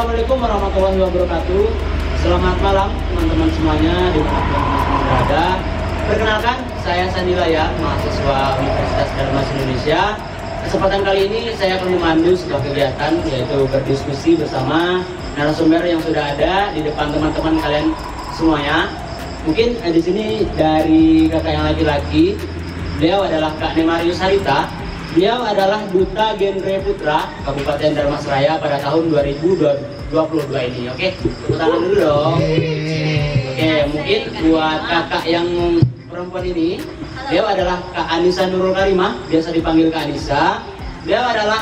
Assalamualaikum warahmatullahi wabarakatuh. Selamat malam teman-teman semuanya dimanapun teman-teman berada. Perkenalkan, saya Sandi Layar, mahasiswa Universitas Darmas Indonesia. Kesempatan kali ini saya akan memandu sebuah kegiatan, yaitu berdiskusi bersama narasumber yang sudah ada di depan teman-teman kalian semuanya. Mungkin di sini dari kakak yang laki-laki, beliau adalah Kak Nemarius Harita. Beliau adalah Duta Genre Putra Kabupaten Darmasraya pada tahun 2022 ini. Oke, tepuk tangan dulu dong. Oke, mungkin buat kakak yang perempuan ini, beliau adalah Kak Anissa Nurul Karimah, biasa dipanggil Kak Anissa. Beliau adalah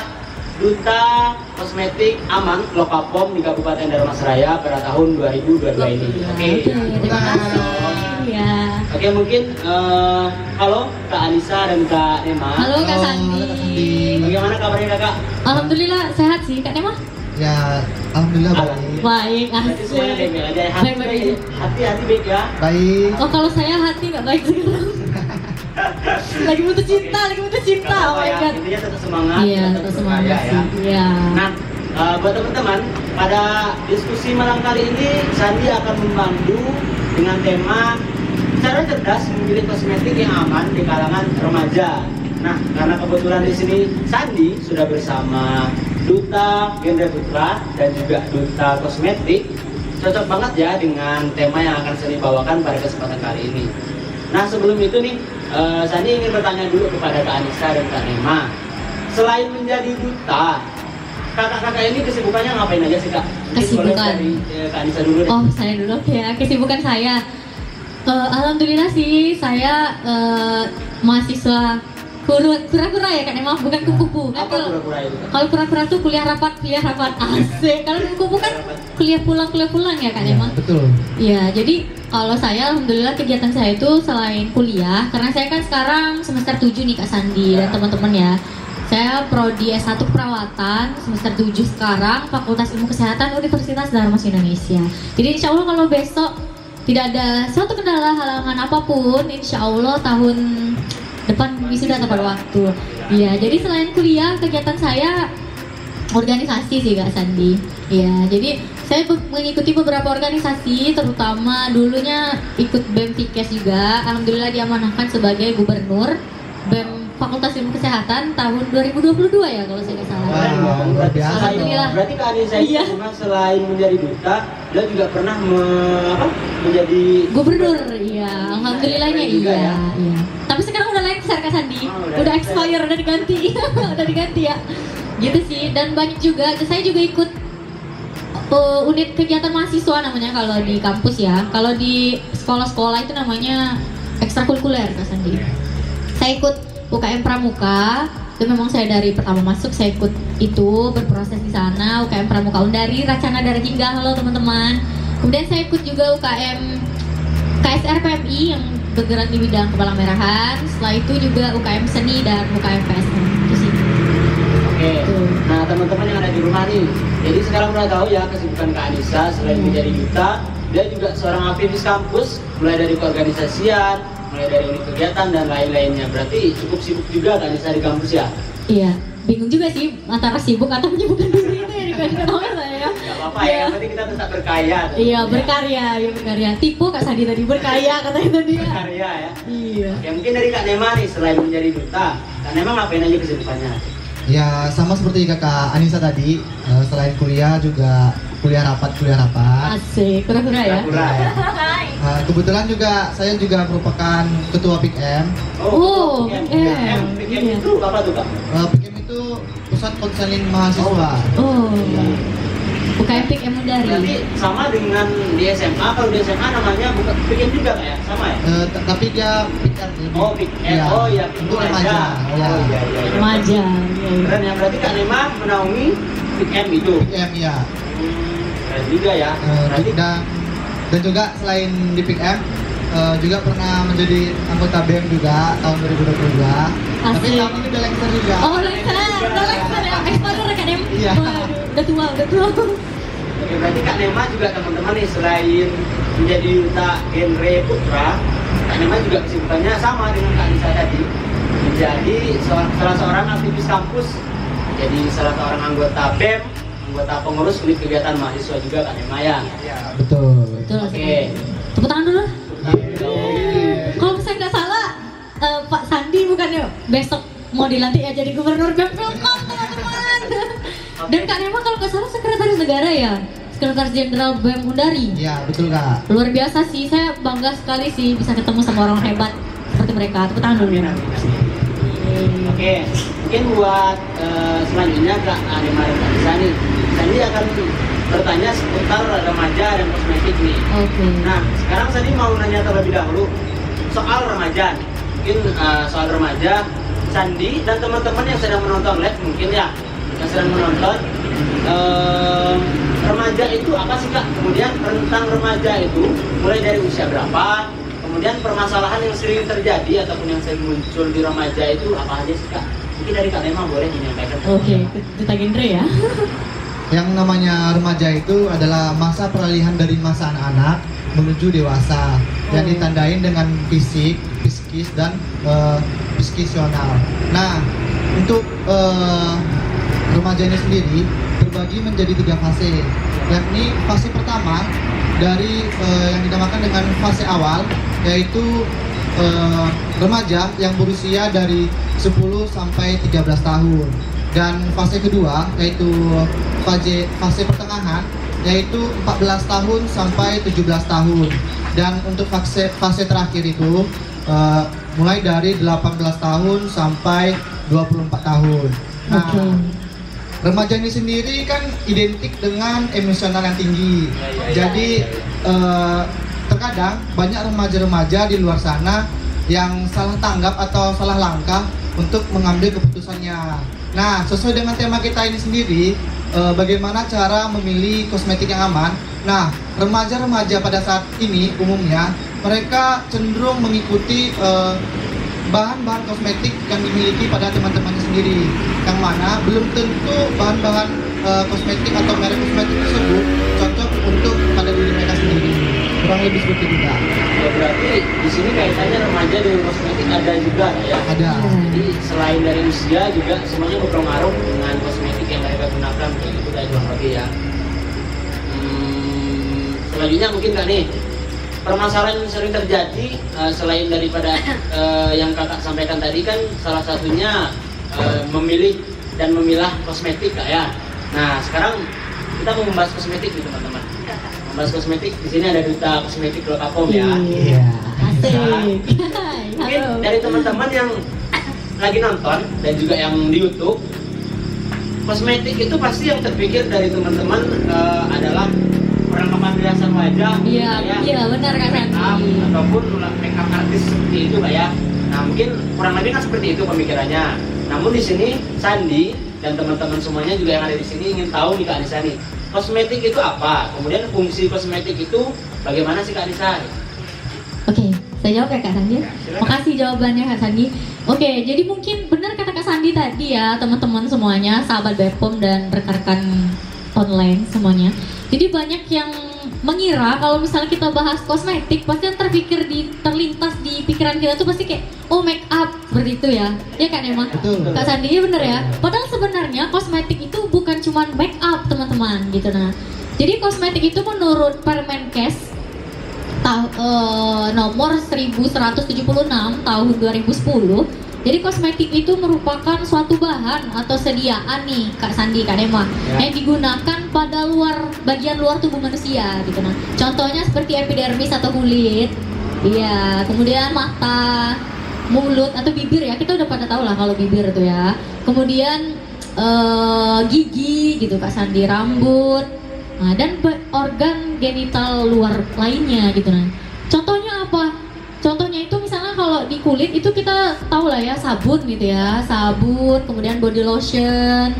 Duta Kosmetik Aman Lokapom di Kabupaten Darmasraya pada tahun 2022 ini. Oke, terima kasih. Ya. Oke, mungkin halo Kak Anissa dan Kak Nema. Halo Kak Sandi. Bagaimana kabarnya kakak? Alhamdulillah sehat sih Kak Nema. Ya, alhamdulillah baik. Baik, Berarti semuanya asik. baik aja. Hati baik ya. Baik. Oh kalau saya hati nggak baik sekarang. lagi butuh cinta. Oh my god. Intinya tetap semangat. Iya, tetap semangat berkarya, sih. Iya. Nah, buat teman-teman, pada diskusi malam kali ini Sandi akan membantu dengan tema cara cerdas memilih kosmetik yang aman di kalangan remaja. Nah, karena kebetulan di sini Sandi sudah bersama Duta Genre Putra dan juga Duta Kosmetik, cocok banget ya dengan tema yang akan Sandi bawakan pada kesempatan kali ini. Nah, sebelum itu nih, Sandi ingin bertanya dulu kepada Kak Anissa dan Kak Nema. Selain menjadi duta, kakak-kakak ini kesibukannya ngapain aja sih Kak? Mungkin Kesibukan. boleh dari Kak Anissa dulu deh. Oh saya dulu ya. Kesibukan saya. Alhamdulillah sih saya mahasiswa kura-kura ya Kak Nema, bukan kupu-kupu. Kan Apa pura-pura itu? Kak? kalau kura-kura tuh kuliah rapat asik. Kalau kupu-kupu kan kuliah pulang ya Kak Nema. Betul. Iya, jadi kalau saya alhamdulillah kegiatan saya itu selain kuliah, karena saya kan sekarang semester 7 nih Kak Sandi dan teman-teman ya. Saya prodi S1 Perawatan semester 7 sekarang, Fakultas Ilmu Kesehatan Universitas Darmas Indonesia. Jadi insya Allah kalau besok tidak ada suatu kendala halangan apapun, insya Allah tahun depan wisuda tepat waktu. Iya, jadi selain kuliah kegiatan saya organisasi sih Kak Sandi. Iya, jadi saya mengikuti beberapa organisasi, terutama dulunya ikut BEM Fikes juga. Alhamdulillah diamanahkan sebagai gubernur BEM Fakultas Ilmu Kesehatan tahun 2022 ya kalau saya nggak salah. Wow, luar biasa. Alhamdulillah. Berarti Kak Anissa itu Iya. memang selain menjadi duta, dia juga pernah menjadi Gubernur, iya. Alhamdulillahnya Keren juga iya. ya. Iya. Tapi sekarang udah lengser Kak Sandi. Oh, udah udah lengser. expire, udah diganti. udah diganti ya. Gitu sih. Dan banyak juga. Saya juga ikut unit kegiatan mahasiswa namanya kalau di kampus ya. Kalau di sekolah-sekolah itu namanya ekstrakurikuler Kak Sandi. Saya ikut UKM Pramuka. Itu memang saya dari pertama masuk saya ikut itu berproses di sana. UKM Pramuka Undari Racana Darajingga. Halo teman-teman. Kemudian saya ikut juga UKM KSR PMI yang bergerak di bidang kepala merahan. Setelah itu juga UKM Seni dan UKM PSM. Itu sih. Oke. Nah, teman-teman yang ada di rumah nih, jadi sekarang udah tahu ya kesibukan Kak Anissa selain menjadi duta, dia juga seorang aktivis kampus, mulai dari keorganisasian, mulai dari unit kegiatan dan lain-lainnya. Berarti cukup sibuk juga Kak Anissa di kampus ya? Iya, bingung juga sih antara sibuk atau menyibukkan diri itu ya dikatakan oleh saya. Gak apa-apa Iya. ya, yang penting kita tetap berkarya. Iya, berkarya. Tipu Kak Sandi tadi berkarya katanya tadi ya. Berkarya ya. Iya. Ya mungkin dari Kak Nema nih, selain menjadi duta, Kak Nema ngapain aja kesibukannya? Ya, sama seperti kakak Anissa tadi, selain kuliah juga kuliah rapat. Asik, kura-kura ya. Kura ya. Kebetulan juga saya juga merupakan ketua PIKM. Oh, PKM. PKM. PKM Iya. itu apa tuh Kak? PIKM itu Pusat Konseling Mahasiswa. Oh. UKM PIKM Undari. Berarti sama dengan di SMA, kalau di SMA namanya bukan PKM juga Kak ya? Sama ya? Tapi dia PIKM lebih. Oh, PIKM. Iya, Oh iya, untuk remaja. Ya. Oh iya, iya. Remaja. Keren ya, berarti Kak Nema menaungi PKM itu. PIKM ya. Keren juga ya. Berarti Dan juga selain di PIKM juga pernah menjadi anggota BEM juga tahun 2022. Tapi Asik. tahun ini udah lengser juga. Oh, lengser ya. Expired Kak Dem. Iya. Waduh, udah tua. Oke, berarti Kak Nema juga teman-teman nih selain menjadi duta genre putra, Kak Nema juga kesibukannya sama dengan Kak Anissa tadi, menjadi salah seorang aktivis kampus, jadi salah seorang anggota BEM anggota pengurus unit kegiatan mahasiswa juga Kak Nema ya. Betul. Betul. Oke. Tepuk tangan dulu. Kalau saya nggak salah, Pak Sandi bukannya besok mau dilantik ya jadi gubernur BEM-Pilkom, teman-teman. Dan Kak Nema kalau nggak salah sekretaris negara ya, sekretaris jenderal BEM Undari. Iya, betul Kak. Luar biasa sih, saya bangga sekali sih bisa ketemu sama orang hebat seperti mereka. Tepuk tangan dulu. Amin, amin, amin. Oke, mungkin buat selanjutnya Kak Nema dan Kak Sandi. Sandi akan bertanya seputar remaja dan kosmetik nih. Oke. Nah, sekarang Sandi mau nanya terlebih dahulu soal remaja. Mungkin soal remaja, Sandi dan teman-teman yang sedang menonton live mungkin ya, yang sedang menonton, remaja itu apa sih Kak? Kemudian rentang remaja itu mulai dari usia berapa? Kemudian permasalahan yang sering terjadi ataupun yang sering muncul di remaja itu apa aja sih Kak? Mungkin dari Kak Nema boleh menyampaikan. Oke, kita genre ya. Yang namanya remaja itu adalah masa peralihan dari masa anak-anak menuju dewasa yang ditandain dengan fisik, psikis dan psikisional. Nah, untuk remaja ini sendiri terbagi menjadi 3 fase, yakni fase pertama dari yang dinamakan dengan fase awal, yaitu remaja yang berusia dari 10 sampai 13 tahun. Dan fase kedua yaitu fase pertengahan, yaitu 14 tahun sampai 17 tahun. Dan untuk fase terakhir itu mulai dari 18 tahun sampai 24 tahun. Nah, remaja ini sendiri kan identik dengan emosional yang tinggi. Jadi terkadang banyak remaja-remaja di luar sana yang salah tanggap atau salah langkah untuk mengambil keputusannya. Nah, sesuai dengan tema kita ini sendiri, bagaimana cara memilih kosmetik yang aman. Nah, remaja-remaja pada saat ini umumnya mereka cenderung mengikuti bahan-bahan kosmetik yang dimiliki pada teman-temannya sendiri, yang mana belum tentu bahan-bahan kosmetik atau merek kosmetik tersebut cocok untuk pada diri mereka sendiri. Kurang lebih seperti itu Kak. Ya, berarti di sini kaitannya remaja dengan kosmetik ada juga ya. Ada. Jadi selain dari usia juga semuanya berpengaruh dengan kosmetik yang mereka gunakan, begitu kayak kurang lebih ya. Selanjutnya mungkin Kak nih, permasalahan yang sering terjadi selain daripada yang Kakak sampaikan tadi kan salah satunya memilih dan memilah kosmetik Kak ya. Nah, sekarang kita mau membahas kosmetik nih teman-teman. Membahas kosmetik, di sini ada Duta Kosmetik Lokapom ya. Iya. Asik. Mungkin Halo. dari teman-teman yang lagi nonton dan juga yang di YouTube, kosmetik itu pasti yang terpikir dari teman-teman adalah perlengkapan riasan wajah, Iya, ya, iya benar Kak make up Sandi. ataupun make up artis seperti itu Kak ya. Nah, mungkin kurang lebih kan seperti itu pemikirannya. Namun di sini Sandi dan teman-teman semuanya juga yang ada di sini ingin tahu nih Kak Anissa nih, kosmetik itu apa? Kemudian fungsi kosmetik itu bagaimana sih Kak Anissa? Oke, saya jawab ya Kak Sandi. Silakan. Makasih jawabannya Kak Sandi. Oke, jadi mungkin benar kata Kak Sandi tadi ya, teman-teman semuanya, sahabat BEPOM dan rekan-rekan online semuanya. Jadi banyak yang mengira kalau misalnya kita bahas kosmetik pasti yang terlintas di pikiran kita tuh pasti kayak oh make up seperti itu ya. Ya Kak Nema? Betul. Kak Sandi ya bener ya. Padahal sebenarnya kosmetik itu bukan cuma make up teman-teman gitu nah. Jadi kosmetik itu menurut Permenkes nomor 1176 tahun 2010. Jadi kosmetik itu merupakan suatu bahan atau sediaan nih Kak Sandi, Kak Nema, yang digunakan pada bagian luar tubuh manusia gitu nah. Contohnya seperti epidermis atau kulit. Iya, kemudian mata, mulut atau bibir ya. Kita udah pada tahu lah kalau bibir itu ya. Kemudian gigi gitu Kak Sandi, rambut. Nah, dan organ genital luar lainnya gitu nah. Contohnya apa? Contohnya itu misalnya kalau di kulit itu kita tahu lah ya sabun gitu ya, sabun, kemudian body lotion,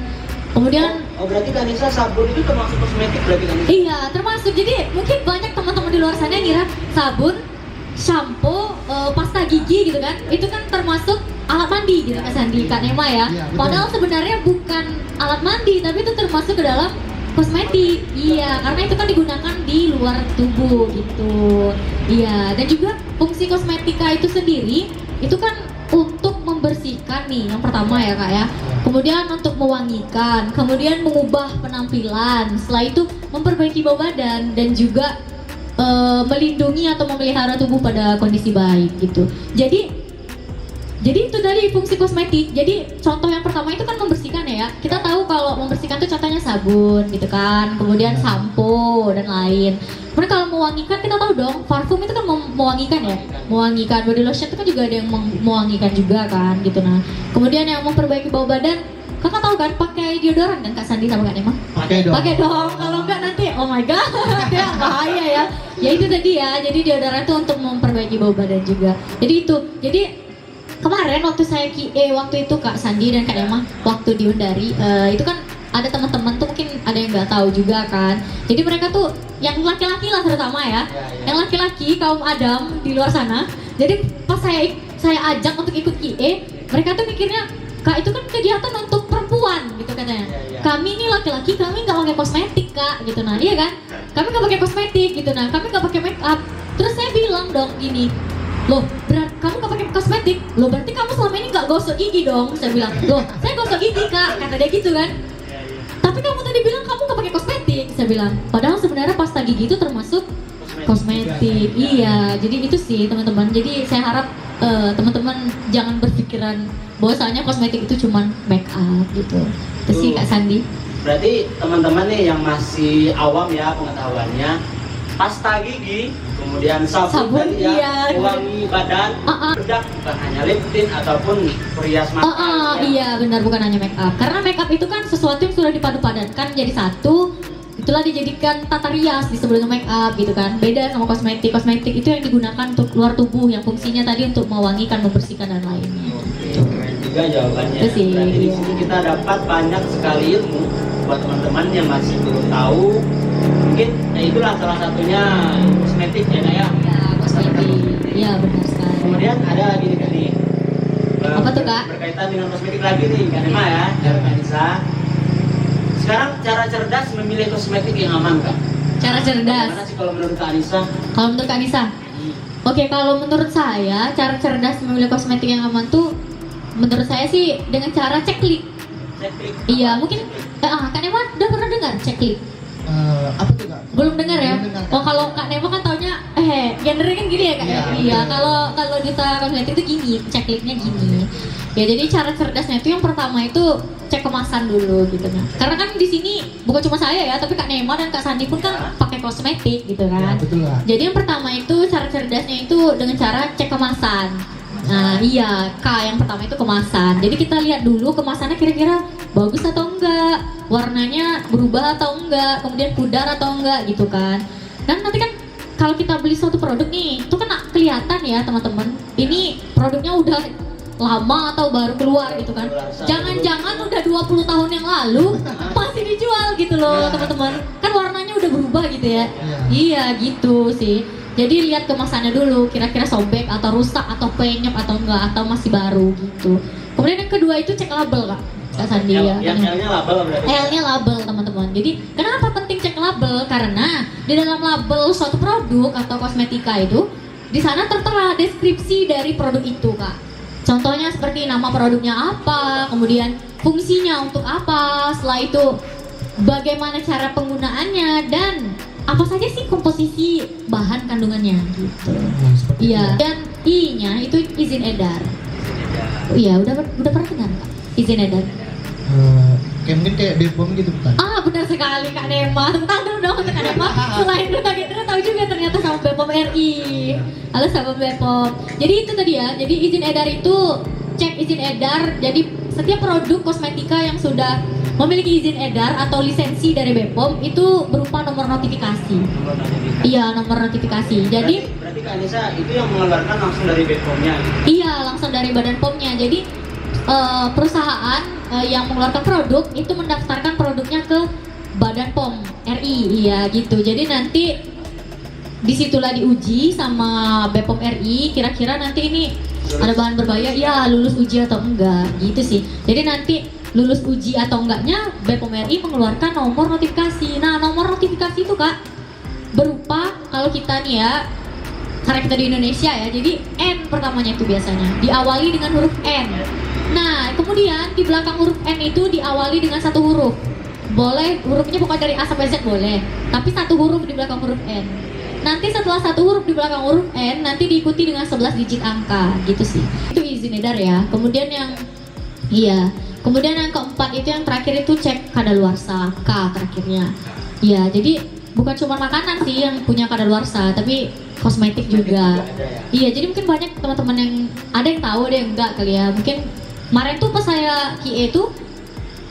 kemudian berarti Kak Anissa sabun itu termasuk kosmetik berarti Kak Anissa? iya termasuk. Jadi mungkin banyak teman-teman di luar sana yang ngira sabun, shampoo, pasta gigi gitu kan, itu kan termasuk alat mandi gitu Kak Sandi, Kak Nema ya. Iya, betul. Padahal sebenarnya bukan alat mandi, tapi itu termasuk ke dalam kosmetik. Iya, karena itu kan digunakan di luar tubuh gitu. Iya, dan juga fungsi kosmetika itu sendiri itu kan untuk membersihkan nih yang pertama ya Kak ya. kemudian untuk mewangikan, kemudian mengubah penampilan, setelah itu memperbaiki bau badan dan juga melindungi atau memelihara tubuh pada kondisi baik gitu. Jadi itu dari fungsi kosmetik. Jadi contoh yang pertama itu kan membersihkan ya. Kita tahu kalau membersihkan itu contohnya sabun gitu kan, kemudian sampo dan lain. Kemudian kalau mewangikan kita tahu dong, parfum itu kan mewangikan ya. Mewangikan, body lotion itu kan juga ada yang mewangikan juga kan gitu. Nah, kemudian yang memperbaiki bau badan, kakak tahu kan pakai deodoran kan Kak Sandi sama Kak Nema? Pakai dong. Pakai dong. Kalau enggak nanti oh my god, ya bahaya ya. Ya itu tadi ya. Jadi deodoran itu untuk memperbaiki bau badan juga. Jadi itu. Jadi kemarin waktu saya waktu itu Kak Sandi dan Kak Emma waktu di Undari itu kan ada teman-teman tuh mungkin ada yang nggak tahu juga kan. Jadi mereka tuh yang laki-laki lah terutama ya, yang laki-laki kaum Adam di luar sana. Jadi pas saya ajak untuk ikut QA, mereka tuh mikirnya Kak itu kan kegiatan untuk perempuan gitu katanya. Kami ini laki-laki, kami nggak pakai kosmetik Kak gitu. Nah iya kan, kami nggak pakai kosmetik gitu. Nah kami nggak pakai make up. Terus saya bilang dong gini, loh, kamu gak pakai kosmetik? Loh, berarti kamu selama ini gak gosok gigi dong? Saya bilang, loh, saya gosok gigi Kak, kata dia gitu kan. Tapi kamu tadi bilang kamu gak pakai kosmetik, saya bilang. Padahal sebenarnya pasta gigi itu termasuk kosmetik. Iya, jadi itu sih teman-teman. Jadi saya harap teman-teman jangan berpikiran bahwasanya kosmetik itu cuman make up gitu. Itu sih Kak Sandi. Berarti teman-teman nih yang masih awam ya pengetahuannya, pasta gigi, kemudian sabun tadi ya, iya, mewangi badan, bedak bukan hanya lip tint ataupun perias mata. Iya benar, bukan hanya make up. Karena make up itu kan sesuatu yang sudah dipadu-padankan jadi satu. Itulah dijadikan tata rias disebut dengan make up gitu kan. Beda sama kosmetik. Kosmetik itu yang digunakan untuk luar tubuh, yang fungsinya tadi untuk mewangikan, membersihkan dan lainnya. Keren juga jawabannya. Itu sih, Berarti di iya. sini kita dapat banyak sekali ilmu buat teman-teman yang masih belum tahu. Mungkin ya itulah salah satunya kosmetik ya Kak ya. Ya, kosmetik. Iya benar sekali. Kemudian ada lagi nih Kak nih. Apa tuh, Kak? Berkaitan dengan kosmetik lagi nih Kak Nema ya, dari Kak Nisa. Sekarang cara cerdas memilih kosmetik yang aman Kak. Cara cerdas. Gimana sih kalau menurut Kak Nisa? Kalau menurut Kak Nisa? Oke, kalau menurut saya cara cerdas memilih kosmetik yang aman tuh menurut saya sih dengan cara ceklik. Ceklik. Iya, mungkin Kak Nema udah pernah dengar ceklik? Apa tuh Kak? Belum dengar ya? Belum dengar, Kak. Oh, kalau Kak Nemo kan taunya gendernya kan gini ya Kak? Iya, Iya, betul. kalau duta kosmetik itu gini, cekliknya gini. Ya jadi cara cerdasnya itu yang pertama itu cek kemasan dulu gitu kan. Karena kan di sini bukan cuma saya ya, tapi Kak Nema dan Kak Sandi pun kan pakai kosmetik gitu Ya, kan. betul Kak. Jadi yang pertama itu cara cerdasnya itu dengan cara cek kemasan. Nah iya, yang pertama itu kemasan. Jadi kita lihat dulu kemasannya kira-kira bagus atau enggak, warnanya berubah atau enggak, kemudian pudar atau enggak gitu kan. Dan nanti kan kalau kita beli suatu produk nih, itu kan kelihatan ya teman-teman, ini produknya udah lama atau baru keluar gitu kan. Jangan-jangan udah 20 tahun yang lalu masih dijual gitu loh teman-teman. Kan warnanya udah berubah gitu ya. Iya gitu sih. Jadi lihat kemasannya dulu, kira-kira sobek atau rusak atau penyep atau enggak, atau masih baru gitu. Kemudian yang kedua itu cek label Kak Sandi ya. Yang L-nya label berarti. L-nya label teman-teman. Jadi kenapa penting cek label? Karena di dalam label suatu produk atau kosmetika itu di sana tertera deskripsi dari produk itu Kak. Contohnya seperti nama produknya apa, kemudian fungsinya untuk apa, setelah itu bagaimana cara penggunaannya dan apa saja sih komposisi bahan kandungannya gitu. Iya. Dan I-nya itu izin edar. Iya, udah pernah dengar Kak? Izin edar. Kayak mungkin kayak BPOM gitu bukan? Benar sekali Kak Nema. Tentang dulu dong untuk Kak Nema. Selain Duta Gendera tahu juga ternyata sama BPOM RI. Halo sahabat BPOM. Jadi itu tadi ya. Jadi izin edar itu cek izin edar. Jadi setiap produk kosmetika yang sudah memiliki izin edar atau lisensi dari BPOM itu berupa nomor notifikasi. Iya, nomor notifikasi. Jadi berarti Kak Anissa itu yang mengeluarkan langsung dari BPOM-nya gitu. iya, langsung dari Badan POM-nya. Jadi perusahaan yang mengeluarkan produk itu mendaftarkan produknya ke Badan POM RI, iya gitu. Jadi nanti disitulah diuji sama BPOM RI, kira-kira nanti ini ada bahan berbahaya, ya lulus uji atau enggak, gitu sih. Jadi nanti lulus uji atau enggaknya BPOM RI mengeluarkan nomor notifikasi. Nah nomor notifikasi itu Kak berupa kalau kita nih ya, karena kita di Indonesia ya, jadi N pertamanya itu biasanya diawali dengan huruf N. Nah, kemudian di belakang huruf N itu diawali dengan satu huruf. Boleh hurufnya bukan dari A sampai Z boleh, tapi satu huruf di belakang huruf N. Nanti setelah satu huruf di belakang huruf N, nanti diikuti dengan 11 digit angka, gitu sih. Itu izin edar ya. Kemudian yang keempat itu yang terakhir itu cek kadaluarsa, K terakhirnya. Iya, jadi bukan cuma makanan sih yang punya kadaluarsa, tapi kosmetik juga. Iya, jadi mungkin banyak teman-teman yang ada yang tahu, ada yang enggak kali ya. Mungkin kemarin tuh pas saya QA tuh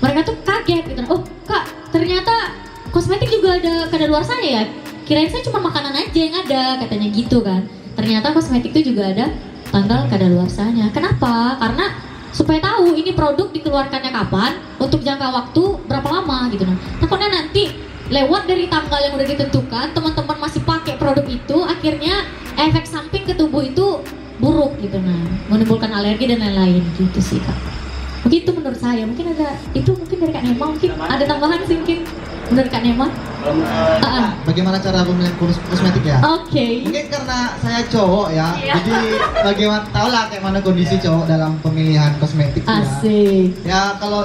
mereka tuh kaget gitu. Oh, Kak, ternyata kosmetik juga ada kadaluarsanya ya? Kirain saya cuma makanan aja yang ada, katanya gitu kan. Ternyata kosmetik itu juga ada tanggal kadaluarsanya. Kenapa? Karena supaya tahu ini produk dikeluarkannya kapan, untuk jangka waktu berapa lama gitu. Takutnya nanti lewat dari tanggal yang udah ditentukan, teman-teman masih pakai produk itu, akhirnya efek samping ke tubuh itu buruk gitu, menimbulkan alergi dan lain-lain gitu sih Kak. Mungkin itu menurut saya, mungkin ada itu mungkin dari Kak Nema, mungkin ada tambahan sih mungkin menurut Kak Nema. Bagaimana cara pemilihan kosmetik ya? Oke. Mungkin karena saya cowok ya, Iya. jadi bagaimana tahu lah kayak mana kondisi cowok dalam pemilihan kosmetik ya. Asik. Ya kalau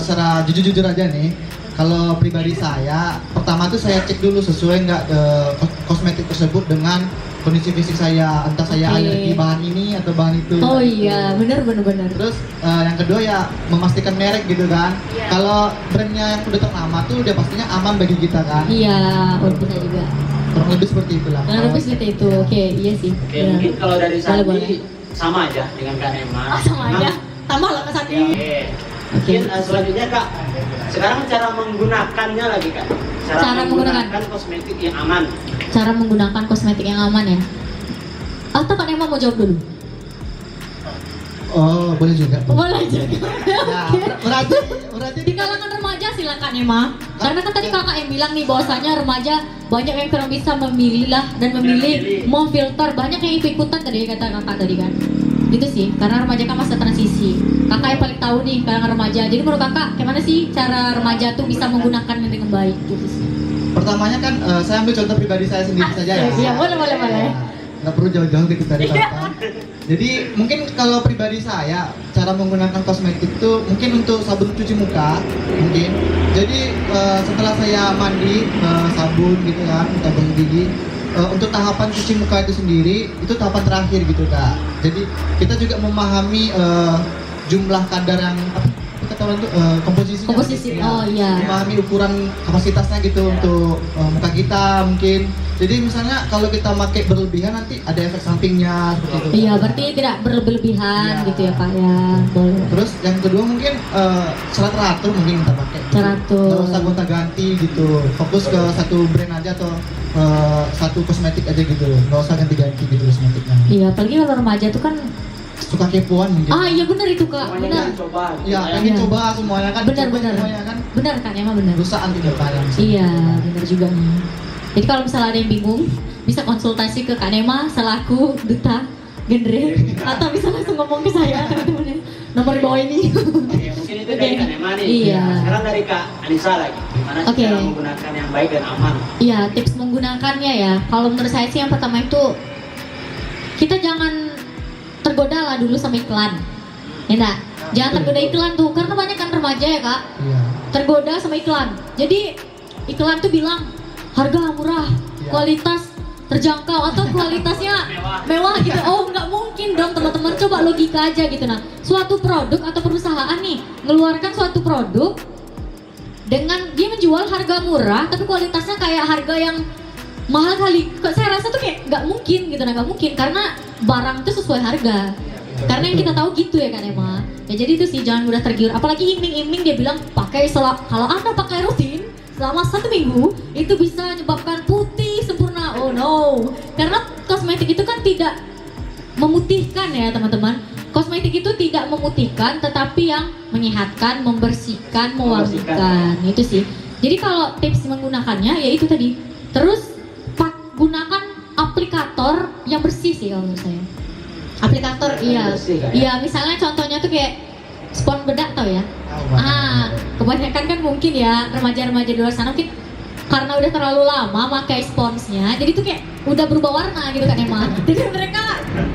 secara jujur-jujur aja nih, kalau pribadi saya, pertama tuh saya cek dulu sesuai nggak kosmetik tersebut dengan kondisi fisik saya, entah saya Oke. alergi bahan ini atau bahan itu. Oh iya, benar. Terus yang kedua ya memastikan merek gitu kan. Iya. Kalau brandnya yang udah ternama tuh udah pastinya aman bagi kita kan. Iya, untuk saya juga. Kurang lebih seperti itulah. Kurang lebih seperti itu. Oke, iya sih. Oke, Benar. mungkin kalau dari Sandi boleh. sama aja dengan Kak Nema. Oh, sama aja. Tambah lah Kak Sandi. Oke. Mungkin selanjutnya Kak, sekarang cara menggunakannya lagi Kak. Cara menggunakan kosmetik yang aman. Cara menggunakan kosmetik yang aman ya. Atau Kak Nema mau jawab dulu? Oh, boleh juga. Boleh juga. Ya, berarti Di kalangan remaja silakan Nema. Karena kan tadi kakak yang bilang nih bahwasanya remaja banyak yang kurang bisa memilih lah dan memilih memfilter, banyak yang ikut-ikutan tadi kata kakak tadi kan. Itu sih, karena remaja kan masa transisi. Kakak yang paling tahu nih kalangan remaja. Jadi menurut kakak, gimana sih cara remaja tuh bisa menggunakannya dengan baik gitu sih? pertamanya kan saya ambil contoh pribadi saya sendiri saja ya. Iya, boleh. Nggak perlu jauh-jauh gitu dari belakang. Jadi mungkin kalau pribadi saya cara menggunakan kosmetik itu mungkin untuk sabun cuci muka mungkin. Jadi setelah saya mandi sabun gitu kan, sabun gigi untuk tahapan cuci muka itu sendiri itu tahapan terakhir gitu Kak. Jadi kita juga memahami jumlah kadar yang apa kata orang tuh komposisinya. Komposisi. Ya. Oh iya. Memahami ukuran kapasitasnya gitu untuk muka kita mungkin. Jadi misalnya kalau kita pakai berlebihan nanti ada efek sampingnya seperti itu. Iya, berarti tidak berlebihan Iya. gitu ya Kak ya. Boleh. Terus yang kedua mungkin secara teratur mungkin kita pakai. Teratur. Nggak usah gonta-ganti gitu. Fokus ke satu brand aja atau satu kosmetik aja gitu. Nggak usah ganti-ganti gitu kosmetiknya. Iya, apalagi kalau remaja tuh kan Suka kepoan mungkin. ah iya benar itu Kak, Semuanya benar. jangan coba. gitu Iya, ya. pengen Iya. coba semuanya kan. Benar, coba benar. Semuanya kan Benar Kak, emang benar. rusak anti kalian. Iya, benar juga nih. Jadi kalau misalnya ada yang bingung, bisa konsultasi ke Kak Nema selaku duta genre atau bisa langsung ngomong ke saya teman-teman. Nomor di bawah ini. Oke, mungkin itu dari Oke. Kak Nema nih. Iya. Sekarang dari Kak Anissa lagi. Gimana sih Oke. cara menggunakan yang baik dan aman? Iya, tips menggunakannya ya. Kalau menurut saya sih yang pertama itu kita jangan tergoda lah dulu sama iklan. Ya enggak? Jangan tergoda iklan tuh, karena banyak kan remaja ya Kak, Iya. tergoda sama iklan. Jadi iklan tuh bilang harga murah, Iya. kualitas terjangkau atau kualitasnya mewah gitu. Oh nggak mungkin dong teman-teman, coba logika aja gitu. Nah, suatu produk atau perusahaan nih ngeluarkan suatu produk dengan dia menjual harga murah tapi kualitasnya kayak harga yang mahal kali. Kok saya rasa tuh kayak nggak mungkin gitu, nggak mungkin karena barang itu sesuai harga. Karena yang kita tahu gitu ya kan Emma. Ya jadi itu sih jangan mudah tergiur. Apalagi iming-iming dia bilang pakai kalau Anda pakai rutin selama 1 minggu itu bisa menyebabkan putih sempurna. Oh no. Karena kosmetik itu kan tidak memutihkan ya teman-teman. Kosmetik itu tidak memutihkan tetapi yang menyehatkan, membersihkan, mewangikan. Itu sih. Jadi kalau tips menggunakannya ya itu tadi. Terus gunakan aplikator yang bersih sih kalau menurut saya. Aplikator iya. Bersih, kan, ya? Iya, misalnya contohnya tuh kayak spons bedak tau ya. Kebanyakan kan mungkin ya remaja-remaja di luar sana mungkin karena udah terlalu lama pakai sponsnya, jadi tuh kayak udah berubah warna gitu kan emang. Jadi mereka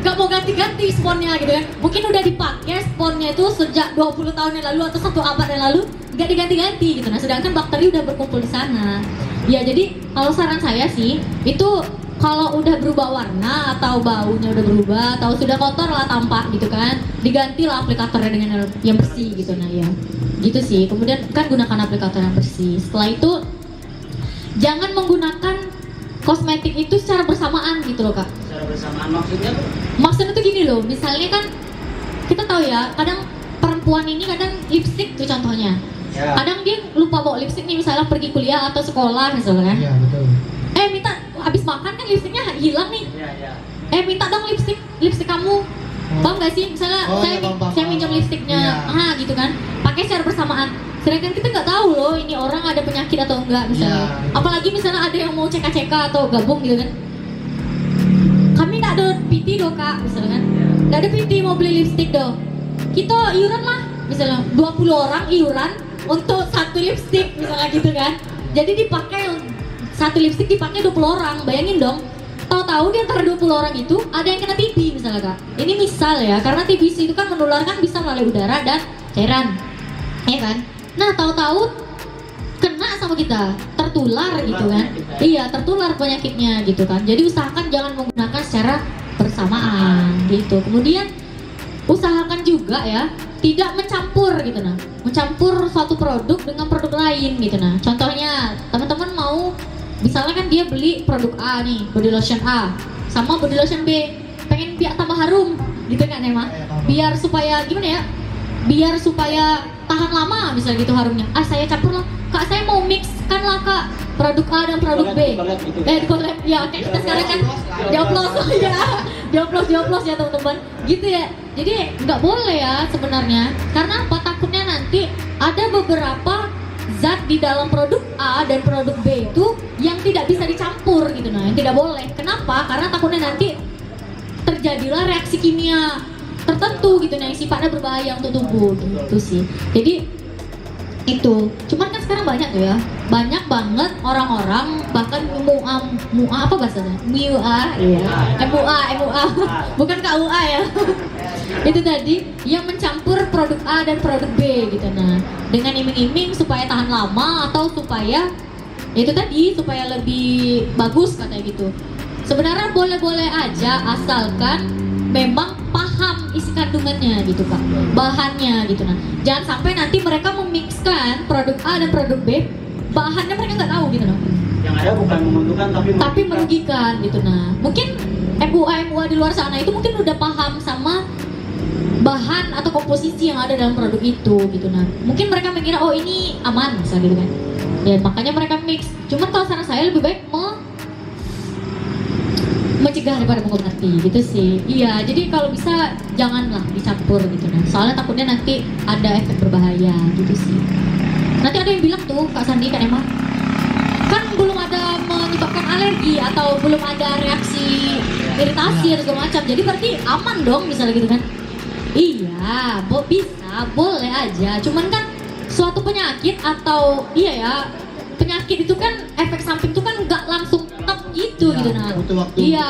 gak mau ganti-ganti sponnya gitu kan. Mungkin udah dipakai sponnya bawahnya itu sejak 20 tahun yang lalu atau 1 abad yang lalu nggak diganti-ganti gitu. Nah, sedangkan bakteri udah berkumpul di sana. Ya, jadi kalau saran saya sih itu kalau udah berubah warna atau baunya udah berubah atau sudah kotor lah tampak gitu kan, digantilah aplikatornya dengan yang bersih gitu. Nah ya, gitu sih. Kemudian kan gunakan aplikator yang bersih. Setelah itu jangan menggunakan kosmetik itu secara bersamaan gitu loh kak. Secara bersamaan maksudnya tuh? Maksudnya tuh gini loh, misalnya kan kita tahu ya, kadang perempuan ini kadang lipstick tuh contohnya. Ya. Kadang dia lupa bawa lipstick nih, misalnya pergi kuliah atau sekolah misalnya kan. Iya, betul. Minta habis makan kan lipstiknya hilang nih. Iya. Minta dong lipstick kamu. Paham gak sih? Misalnya saya minjem lipstiknya, gitu kan. Pakai secara bersamaan. Sedangkan kita nggak tahu loh ini orang ada penyakit atau enggak misalnya. Apalagi misalnya ada yang mau CK atau gabung gitu kan. Kami nggak ada PT doh kak, misalnya kan. Nggak ada PT mau beli lipstik doh. Kita iuran lah, misalnya 20 orang iuran untuk 1 lipstik misalnya gitu kan. Jadi dipakai 1 lipstik dipakai 20 orang, bayangin dong. Tahu-tahu di antara 20 orang itu ada yang kena TB misalnya kak. Ini misal ya, karena TBC itu kan menularkan bisa melalui udara dan cairan, ya kan. Nah tahu-tahu kena sama kita, tertular gitu kan. Iya, tertular penyakitnya gitu kan. Jadi usahakan jangan menggunakan secara bersamaan gitu. Kemudian usahakan juga ya tidak mencampur gitu nah. Mencampur suatu produk dengan produk lain gitu nah. Contohnya teman-teman mau misalnya kan dia beli produk A nih, body lotion A sama body lotion B, pengen biar tambah harum gitu kan Emma? Biar supaya gimana ya? Biar supaya tahan lama misalnya gitu harumnya. Saya campur lah, kak saya mau mix kan lah kak produk A dan produk B. Collab ya kayak kita sekarang kan dioplos ya, dioplos ya teman-teman. Gitu ya. Jadi nggak boleh ya sebenarnya. Karena apa? Takutnya nanti ada beberapa zat di dalam produk A dan produk B itu yang tidak bisa dicampur gitu nah, yang tidak boleh. Kenapa? Karena takutnya nanti terjadilah reaksi kimia tertentu gitu nah yang sifatnya berbahaya untuk tubuh gitu sih. Jadi itu. Cuman kan sekarang banyak tuh ya. Banyak banget orang-orang bahkan MUA apa bahasanya? MUA ya. MUA bukan KUA ya. Itu tadi yang mencampur produk A dan produk B gitu nah. Dengan iming-iming supaya tahan lama atau supaya itu tadi supaya lebih bagus katanya gitu. Sebenarnya boleh-boleh aja asalkan memang paham isi kandungannya gitu Pak, bahannya gitu nah. Jangan sampai nanti mereka memixkan produk A dan produk B, bahannya mereka nggak tahu gitu nah. Yang ada bukan menguntungkan tapi merugikan gitu nah. Mungkin MUA di luar sana itu mungkin udah paham sama bahan atau komposisi yang ada dalam produk itu gitu nah. Mungkin mereka mengira oh ini aman misalnya gitu kan. Ya makanya mereka mix. Cuman kalau saran saya lebih baik mencegah daripada mengobati gitu sih. Iya, jadi kalau bisa janganlah dicampur gitu nah. Soalnya takutnya nanti ada efek berbahaya gitu sih. Nanti ada yang bilang tuh Kak Sandi kan emang kan belum ada menyebabkan alergi atau belum ada reaksi iritasi atau segala macam. Jadi berarti aman dong misalnya gitu kan. Iya, bisa, boleh aja. Cuman kan suatu penyakit atau penyakit itu kan efek samping itu kan nggak langsung tetap gitu gitu nah. Iya,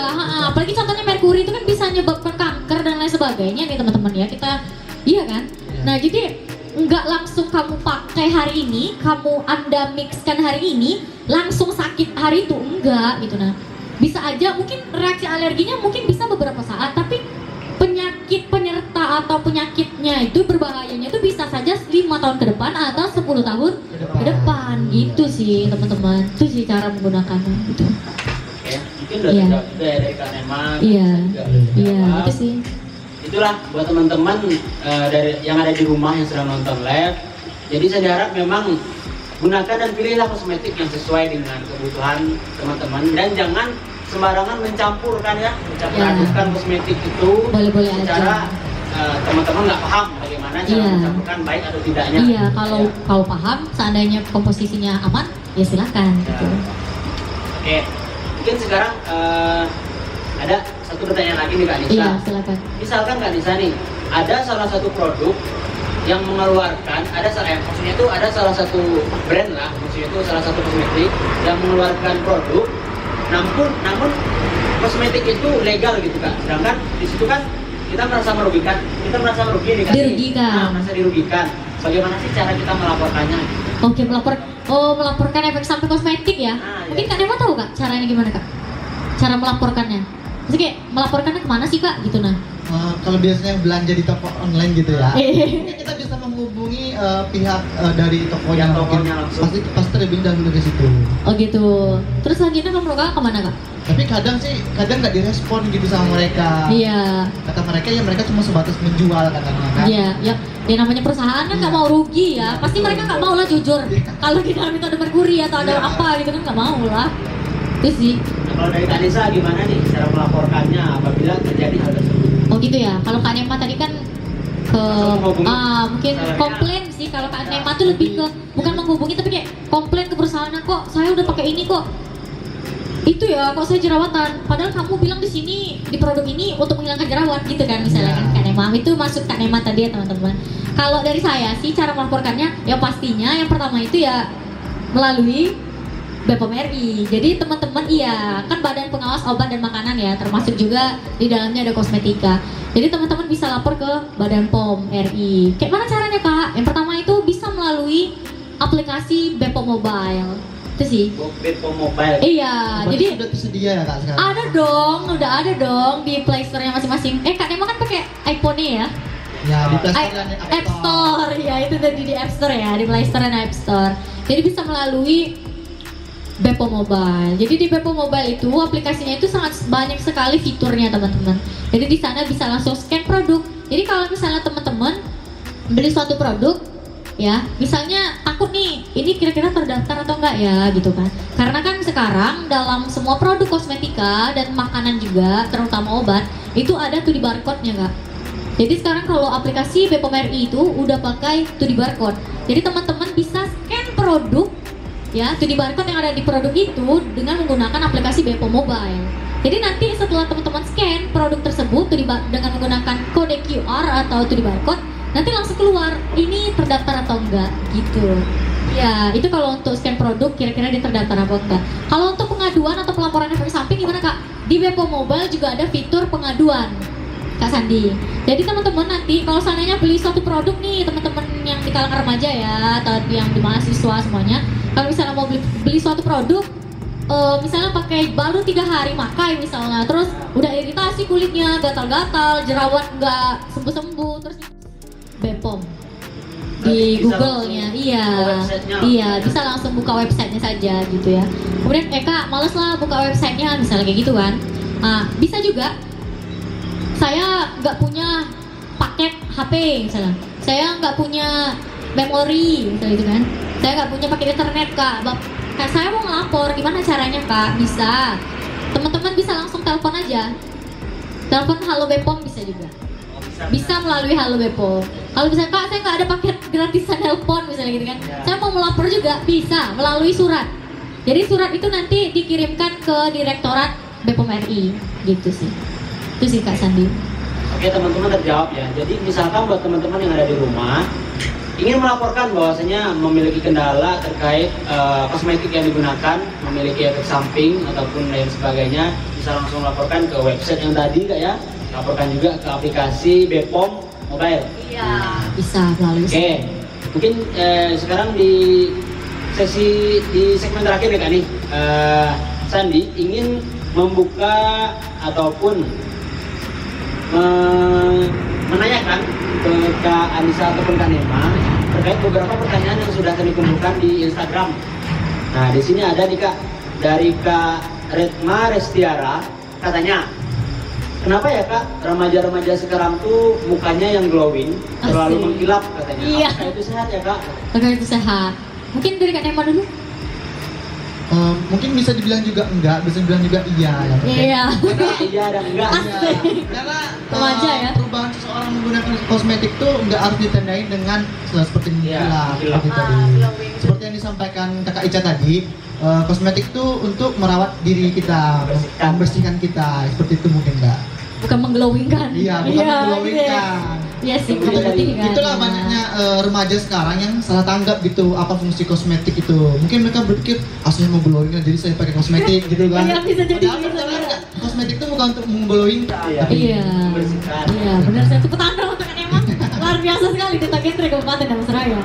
apalagi contohnya merkuri itu kan bisa menyebabkan kanker dan lain sebagainya nih teman-teman ya kita, iya kan. Nah jadi nggak langsung kamu pakai hari ini, Anda mixkan hari ini langsung sakit hari itu enggak gitu nah. Bisa aja mungkin reaksi alerginya mungkin bisa beberapa saat, tapi penyakit penyerta atau penyakitnya itu berbahayanya itu bisa saja 5 tahun ke depan atau 10 tahun ke depan gitu sih teman-teman. Itu sih cara menggunakannya gitu. Oke, mungkin udah terjawab juga ya dari Kak Nema. Iya, itu sih. Itulah buat teman-teman dari yang ada di rumah yang sedang nonton live. Jadi saya harap memang gunakan dan pilihlah kosmetik yang sesuai dengan kebutuhan teman-teman dan jangan sembarangan mencampurkan adukan kosmetik itu boleh-boleh secara teman-teman nggak paham bagaimana cara mencampurkan baik atau tidaknya. Iya, kalau paham seandainya komposisinya aman ya silakan gitu. Oke, mungkin sekarang ada satu pertanyaan lagi nih Kak Nisa. Iya, silakan. Misalkan Kak Nisa nih, ada salah satu produk yang mengeluarkan, maksudnya itu ada salah satu brand lah, maksudnya itu salah satu kosmetik yang mengeluarkan produk namun kosmetik itu legal gitu Kak. Sedangkan di situ kan kita merasa merugikan, kita merasa merugi nih kan? Dirugikan. Nah, merasa dirugikan. Bagaimana sih cara kita melaporkannya? Oke, melaporkan efek samping kosmetik ya. Mungkin Kak Nema tahu Kak caranya gimana Kak? Cara melaporkannya. Maksudnya kayak melaporkannya kemana sih Kak gitu nah? Kalau biasanya belanja di toko online gitu ya, mungkin kita bisa menghubungi pihak dari tokonya, Tokonya langsung. pasti terlebih dahulu ke situ. Oh gitu. Terus selanjutnya kamu Kak kemana Kak? Tapi kadang nggak direspon gitu sama mereka. Iya. Kata mereka ya mereka cuma sebatas menjual katanya kan. Iya, ya namanya perusahaan kan nggak mau rugi ya. Pasti mereka nggak mau lah jujur. Kalau kita minta nomor kuri atau ada apa gitu kan nggak mau lah. Itu sih. Nah, kalau dari Kak Nisa gimana nih cara melaporkannya apabila terjadi hal tersebut? Oh gitu ya. Kalau Kak Nema tadi kan ke Langsung menghubungi mungkin saya. komplain sih. Kalau Kak Nema tuh lebih ke bukan menghubungi tapi kayak komplain ke perusahaan, kok saya udah pakai ini kok. Itu ya kok saya jerawatan. Padahal kamu bilang di sini di produk ini untuk menghilangkan jerawat gitu kan misalnya kan Kak Nema. Itu maksud Kak Nema tadi ya teman-teman. Kalau dari saya sih cara melaporkannya ya pastinya yang pertama itu ya melalui BPOM RI. Jadi teman-teman iya kan Badan Pengawas Obat dan Makanan ya, termasuk juga di dalamnya ada kosmetika. Jadi teman-teman bisa lapor ke Badan POM RI. Kayak mana caranya Kak? Yang pertama itu bisa melalui aplikasi BPOM Mobile. Itu sih. BPOM Mobile. Iya, Berarti jadi sudah tersedia ya Kak sekarang? ada dong, udah ada dong di Play Store-nya masing-masing. Kak Nema kan pakai iPhone-nya ya? Ya di Play I- Store dan App Store, ya itu tadi di App Store ya, di Play Store dan App Store. Jadi bisa melalui BPOM Mobile. Jadi di BPOM Mobile itu aplikasinya itu sangat banyak sekali fiturnya teman-teman. Jadi di sana bisa langsung scan produk. Jadi kalau misalnya teman-teman beli suatu produk, ya misalnya takut nih, ini kira-kira terdaftar atau enggak ya gitu kan. Karena kan sekarang dalam semua produk kosmetika dan makanan juga, terutama obat, itu ada tuh di barcode-nya Kak. Jadi sekarang kalau aplikasi BPOM RI itu udah pakai 2D barcode. Jadi teman-teman bisa scan produk ya, 2D barcode yang ada di produk itu dengan menggunakan aplikasi BPOM Mobile. Jadi nanti setelah teman-teman scan produk tersebut dengan menggunakan kode QR atau 2D barcode, nanti langsung keluar ini terdaftar atau enggak gitu. Ya, itu kalau untuk scan produk kira-kira dia terdaftar apa enggak. Kalau untuk pengaduan atau pelaporan efek samping gimana Kak? Di BPOM Mobile juga ada fitur pengaduan Kak Sandi. Jadi teman-teman nanti kalau seandainya beli suatu produk nih, teman-teman yang di kalangan remaja ya atau yang di mahasiswa semuanya, kalau misalnya mau beli suatu produk, misalnya pakai baru 3 hari pakai misalnya, terus udah iritasi kulitnya, gatal-gatal, jerawat nggak sembuh-sembuh, terus BPOM di Bisa Google-nya, langsung iya, buka websitenya. iya bisa langsung buka websitenya saja gitu ya. Kemudian Kak, males lah buka websitenya misalnya kayak gitu kan. Bisa juga saya nggak punya paket HP misalnya, saya nggak punya memori misalnya gitu kan, saya nggak punya paket internet Kak, saya mau ngelapor, gimana caranya Kak? Bisa, teman-teman bisa langsung telepon aja, telepon Halo BPOM bisa juga, bisa melalui Halo BPOM. Kalau misalnya Kak saya nggak ada paket gratisan telepon misalnya gitu kan, saya mau melapor juga bisa melalui surat. Jadi surat itu nanti dikirimkan ke Direktorat BPOM RI gitu sih. Itu sih Kak Sandi. Oke teman-teman terjawab ya. Jadi misalkan buat teman-teman yang ada di rumah ingin melaporkan bahwasanya memiliki kendala terkait kosmetik yang digunakan, memiliki efek samping ataupun lain sebagainya, bisa langsung laporkan ke website yang tadi Kak ya. Laporkan juga ke aplikasi BPOM Mobile. Iya. Bisa melalui. Oke. Mungkin sekarang di segmen terakhir nih Kak nih, Sandi ingin membuka ataupun menanyakan ke Kak Anissa ataupun Kak Nema terkait beberapa pertanyaan yang sudah kami kumpulkan di Instagram. Nah di sini ada nih Kak dari Kak Retma Restiara, katanya kenapa ya Kak remaja-remaja sekarang tuh mukanya yang glowing, terlalu Asik. mengkilap katanya. Iya. Apakah itu sehat ya Kak? Agar itu sehat. Mungkin dari Kak Nema dulu. Mungkin bisa dibilang juga enggak, bisa dibilang juga iya ya. Iya. Karena iya dan enggak. Iya, karena Remaja ya. perubahan seseorang menggunakan kosmetik tuh enggak harus ditandai dengan seperti Iya, mengkilap mengkilap. seperti tadi. Seperti yang disampaikan Kakak Ica tadi, kosmetik itu untuk merawat diri kita, membersihkan kita, seperti itu mungkin Mbak. Bukan mengglowingkan. Iya, bukan mengglowingkan. Iya sih, Itu bukan tadi. memutihkan. Itulah banyaknya remaja sekarang yang salah tanggap gitu apa fungsi kosmetik itu. Mungkin mereka berpikir aslinya mau glowing jadi saya pakai kosmetik gitu kan. Iya, bisa jadi Padahal gitu. sebenarnya kosmetik itu bukan untuk mengglowing. Iya, Membersihkan. iya benar, saya tepuk tangan untuk Kak Nema. Luar biasa sekali di Tagendra Kabupaten Damastraya.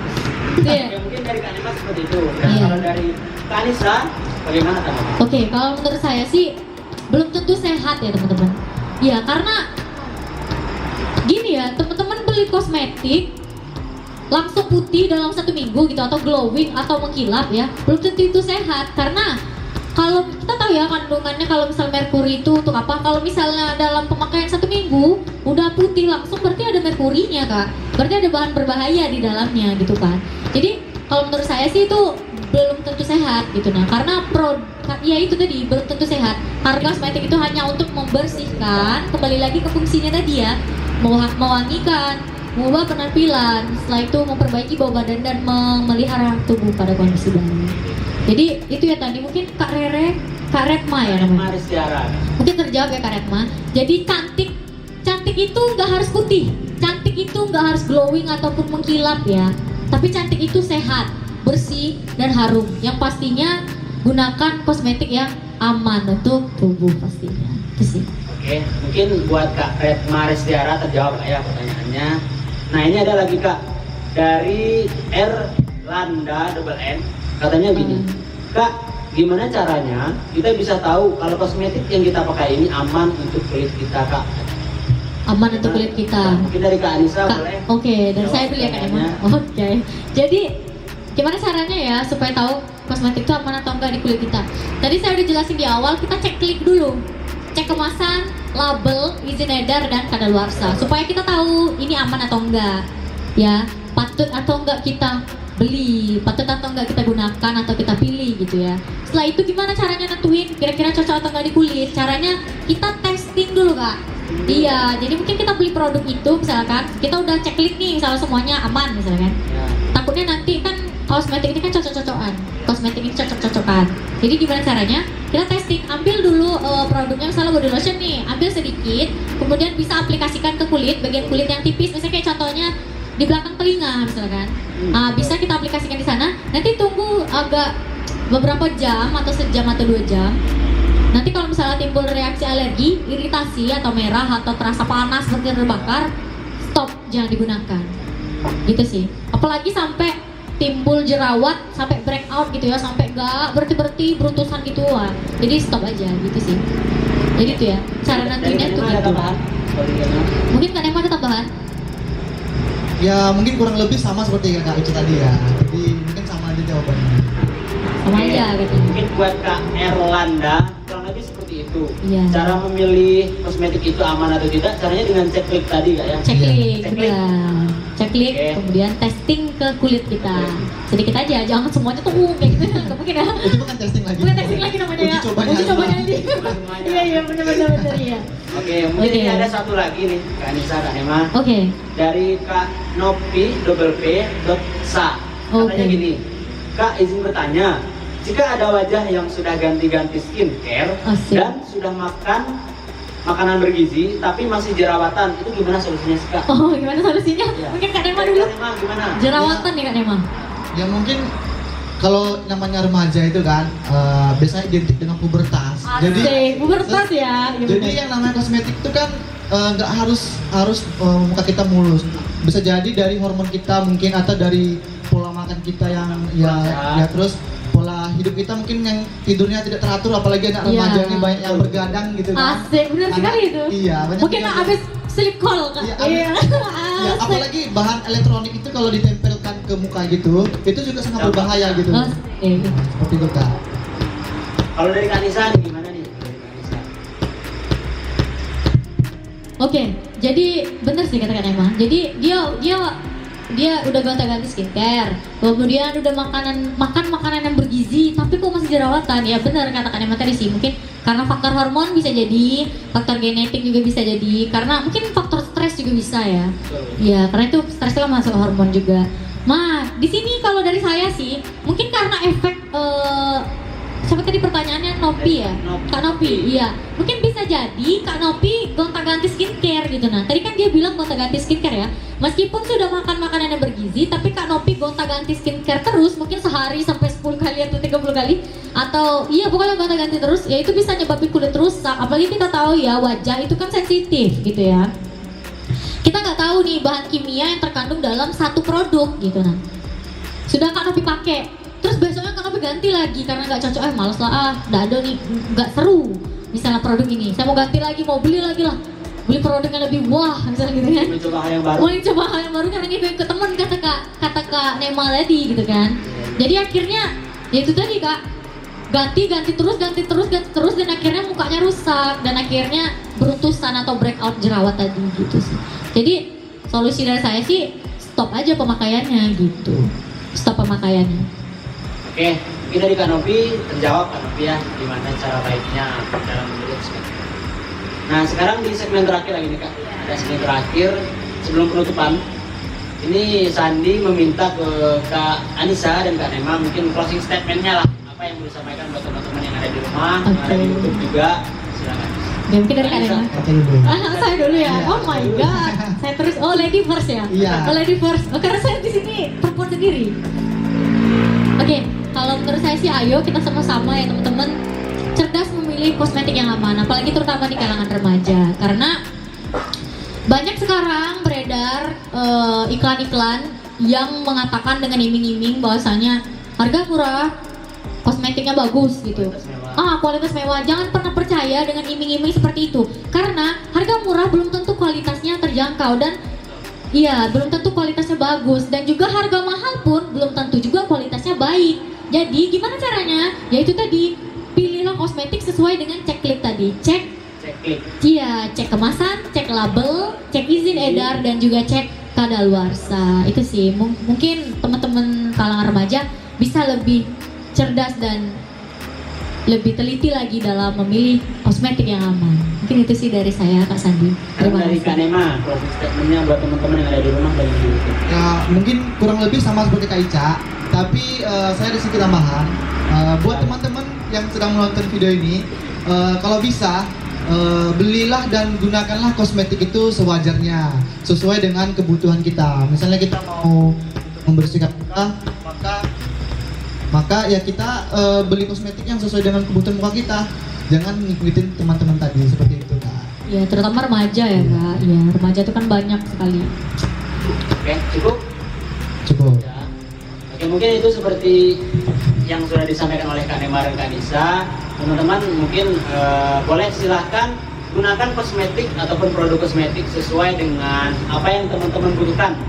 Iya. Ya, mungkin dari Kak Nema seperti itu. Dan Iya. kalau dari Kak Anissa, bagaimana tanggapan? Oke, kalau menurut saya sih belum tentu sehat ya teman-teman. Ya karena gini ya, teman-teman beli kosmetik langsung putih dalam 1 minggu gitu atau glowing atau mengkilap ya, belum tentu itu sehat. Karena kalau kita tahu ya kandungannya, kalau misal merkuri itu untuk apa? Kalau misalnya dalam pemakaian 1 minggu udah putih langsung, berarti ada merkurinya kak, berarti ada bahan berbahaya di dalamnya gitu kan. Jadi kalau menurut saya sih itu belum tentu sehat gitu. Nah karena ya itu tadi belum tentu sehat. Harga kosmetik itu hanya untuk membersihkan, kembali lagi ke fungsinya tadi ya, mewangikan, mengubah penampilan, setelah itu memperbaiki bau badan dan memelihara tubuh pada kondisi baru. Jadi itu ya tadi, mungkin Kak Rere, Kak Retma ya namanya. Maris Tiara. Mungkin terjawab ya Kak Retma. Jadi cantik itu nggak harus putih, cantik itu nggak harus glowing ataupun mengkilap ya. Tapi cantik itu sehat, bersih dan harum. Yang pastinya gunakan kosmetik yang aman untuk tubuh pastinya. Itu sih. Oke, mungkin buat Kak Retma Restiara terjawab Kak ya pertanyaannya. Nah ini ada lagi Kak dari Erlanda double N, katanya gini, Kak gimana caranya kita bisa tahu kalau kosmetik yang kita pakai ini aman untuk kulit kita Kak? Aman untuk kulit kita. Mungkin dari Kak Anissa Kak, boleh. oke, dan saya dulu ya Kak Emma. Oke. Jadi gimana caranya ya supaya tahu kosmetik itu aman atau enggak di kulit kita? Tadi saya udah jelasin di awal, kita cek klik dulu. Cek kemasan, label, izin edar dan kadaluarsa supaya kita tahu ini aman atau enggak. Ya, patut atau enggak kita beli, patut atau enggak kita gunakan atau kita pilih gitu ya. Setelah itu gimana caranya nentuin kira-kira cocok atau enggak di kulit? Caranya kita testing dulu Kak. Iya, jadi mungkin kita beli produk itu misalkan, kita udah ceklik nih misalnya semuanya aman misalkan. Ya. Takutnya nanti kan kosmetik ini kan cocok-cocokan, kosmetik ini cocok-cocokan. Jadi gimana caranya? Kita testing, ambil dulu produknya, misalnya body lotion nih, ambil sedikit, kemudian bisa aplikasikan ke kulit, bagian kulit yang tipis, misalnya kayak contohnya di belakang telinga misalkan. Bisa kita aplikasikan di sana. Nanti tunggu agak beberapa jam atau sejam atau 2 jam. Nanti kalau misalnya timbul reaksi alergi, iritasi atau merah atau terasa panas seperti terbakar, stop, jangan digunakan. Gitu sih. Apalagi sampai timbul jerawat, sampai breakout gitu ya, sampai nggak berhenti beruntusan gitu lah. Jadi stop aja gitu sih. Jadi itu ya, cara nantinya tuh gitu. Mungkin Kak Nema ada tambahan? Ya mungkin kurang lebih sama seperti yang Kak Ica tadi ya. Jadi mungkin sama aja jawabannya. Sama aja katanya. Mungkin buat Kak Erlanda kurang lebih seperti itu. Iya. Cara memilih kosmetik itu aman atau tidak, caranya dengan cek klik tadi Kak ya. Ceklik, Ceklik. benar. Ceklik, Oke. kemudian testing ke kulit kita. Sedikit aja, jangan semuanya tuh kayak gitu. Nggak mungkin ya. Itu bukan testing lagi. Bukan testing lagi namanya ya. Uji cobanya. Uji cobanya aja. nanti. Semuanya. Iya benar iya. Oke, mungkin Oke. ini ada satu lagi nih Kak Anissa, Kak Nema. Oke. Dari Kak Nopi double P dot sa. Katanya Oke. gini, Kak izin bertanya, jika ada wajah yang sudah ganti-ganti skincare Asik. dan sudah makan makanan bergizi tapi masih jerawatan, itu gimana solusinya sih Kak? Oh, gimana solusinya? Ya. Mungkin Kak Nema Dari dulu. Kak Nema gimana? Jerawatan nih Kak Nema. Ya mungkin kalau namanya remaja itu kan biasanya identik dengan pubertas. Asik, pubertas ya. Iya Jadi benar. yang namanya kosmetik itu kan nggak harus muka kita mulus. Bisa jadi dari hormon kita mungkin atau dari pola makan kita yang ya terus pola hidup kita mungkin yang tidurnya tidak teratur, apalagi anak Iya. remaja ini banyak yang bergadang gitu kan. Asik, benar sekali Anak- itu. Iya, banyak Mungkin yang- abis sleep call Kak. Iya, Iya. Ya, Asik. apalagi bahan elektronik itu kalau ditempelkan ke muka gitu, itu juga sangat berbahaya gitu. Asik. Seperti itu Kak. Kalau dari Kak Anissa nih, gimana nih? Dari Kak Anissa. Oke, jadi bener sih kata Kak Nema. Jadi dia udah gonta-ganti skincare, kemudian udah makan makanan yang bergizi, tapi kok masih jerawatan? Ya bener kata Kak Nema tadi sih, mungkin karena faktor hormon bisa jadi, faktor genetik juga bisa jadi, karena mungkin faktor stres juga bisa ya. Ya karena itu stres kan masuk hormon juga. Nah di sini kalau dari saya sih, mungkin karena efek siapa tadi pertanyaannya Nopi ya? Kak Nopi, iya. Mungkin bisa jadi Kak Nopi gonta-ganti skincare gitu. Nah, tadi kan dia bilang gonta-ganti skincare ya. Meskipun sudah makan makanan yang bergizi, tapi Kak Kanopi gonta-ganti skincare terus, mungkin sehari sampai 10 kali atau 30 kali, atau iya pokoknya gonta-ganti terus, ya itu bisa nyebabin kulit rusak. Apalagi kita tahu ya wajah itu kan sensitif gitu ya. Kita nggak tahu nih bahan kimia yang terkandung dalam satu produk gitu. Nah, sudah Kanopi pakai, terus besoknya Kanopi ganti lagi karena nggak cocok, males lah, nggak ada nih, nggak seru. Misalnya produk ini, saya mau ganti lagi, mau beli lagi lah. Beli produk yang lebih wah misalnya gitu kan, mencoba hal yang baru, mau coba hal yang baru karena gitu ke teman kata kak Nema tadi gitu kan. Jadi akhirnya ya itu tadi kak, ganti terus dan akhirnya mukanya rusak dan akhirnya beruntusan atau breakout jerawat tadi gitu sih. Jadi solusi dari saya sih stop aja pemakaiannya gitu, stop pemakaiannya. Oke, mungkin dari Kanopi terjawab Kanopi ya, gimana cara baiknya dalam memilih kosmetik. Nah sekarang di segmen terakhir lagi nih kak, ada segmen terakhir sebelum penutupan. Ini Sandi meminta ke Kak Anissa dan Kak Nema mungkin closing statementnya lah, apa yang mau disampaikan buat teman-teman yang ada di rumah, yang ada di YouTube juga, silakan. Ya, mungkin dari Kak Nema. Saya dulu ya. Iya. Oh my god, saya terus lady first ya. Iya. Oh lady first. Oh, karena saya di sini perempuan sendiri. Oke, kalau menurut saya sih ayo kita sama-sama ya teman-teman cerdas memilih kosmetik yang aman, apalagi terutama di kalangan remaja, karena banyak sekarang beredar iklan-iklan yang mengatakan dengan iming-iming bahwasanya harga murah, kosmetiknya bagus gitu. Kualitas mewah. Jangan pernah percaya dengan iming-iming seperti itu, karena harga murah belum tentu kualitasnya terjangkau dan iya belum tentu kualitasnya bagus, dan juga harga mahal pun belum tentu juga kualitasnya baik. Jadi gimana caranya? Yaitu tadi, pilihlah kosmetik sesuai dengan checklist tadi. Iya, cek kemasan, cek label, cek izin edar, dan juga cek kadaluarsa. Itu sih, mungkin teman-teman kalangan remaja bisa lebih cerdas dan lebih teliti lagi dalam memilih kosmetik yang aman. Mungkin itu sih dari saya, Kak Sandi. Terima Dari kasih. Kak Nema, closing statementnya buat teman-teman yang ada di rumah dan di YouTube. Ya, mungkin kurang lebih sama seperti Kak Ica, tapi saya ada sedikit tambahan. Buat teman-teman yang sedang menonton video ini, kalau bisa belilah dan gunakanlah kosmetik itu sewajarnya, sesuai dengan kebutuhan kita. Misalnya kita mau membersihkan muka, maka ya kita beli kosmetik yang sesuai dengan kebutuhan muka kita. Jangan ngikutin teman-teman tadi seperti itu, Kak. Ya, terutama remaja ya, Kak. Ya, remaja itu kan banyak sekali. Oke, cukup? Cukup. Ya. Oke, mungkin itu seperti yang sudah disampaikan oleh Kak Nema dan Kak Nisa. Teman-teman mungkin boleh silahkan gunakan kosmetik ataupun produk kosmetik sesuai dengan apa yang teman-teman butuhkan,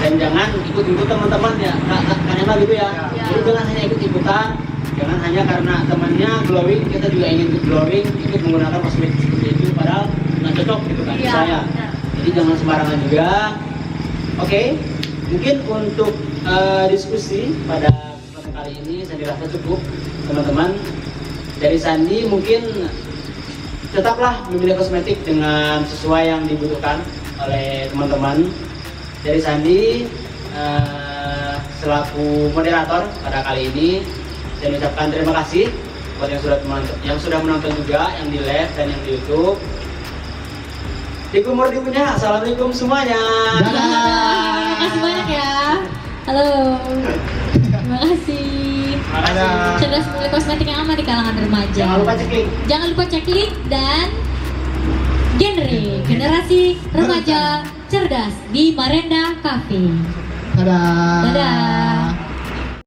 dan jangan ikut-ikut teman-teman ya, Kak Nema gitu ya. Jadi jangan hanya ikut-ikutan, jangan hanya karena temannya glowing kita juga ingin ikut glowing, ikut menggunakan kosmetik seperti itu padahal nggak cocok gitu kan saya. Jadi jangan sembarangan juga. Oke, mungkin untuk diskusi pada kesempatan kali ini saya dirasa cukup teman-teman. Dari Sandi mungkin tetaplah memilih kosmetik dengan sesuai yang dibutuhkan oleh teman-teman. Dari Sandi selaku moderator pada kali ini saya mengucapkan terima kasih buat yang sudah menonton juga, yang di live dan yang di YouTube. Dikumur dikunya, assalamualaikum semuanya. Terima kasih banyak ya. Halo. Terima kasih. Terima kasih. Cerdas memilih kosmetik yang aman di kalangan remaja. Jangan lupa cek link. Jangan lupa cek link dan generasi remaja cerdas di Marenda Cafe. Dadah. Dadah.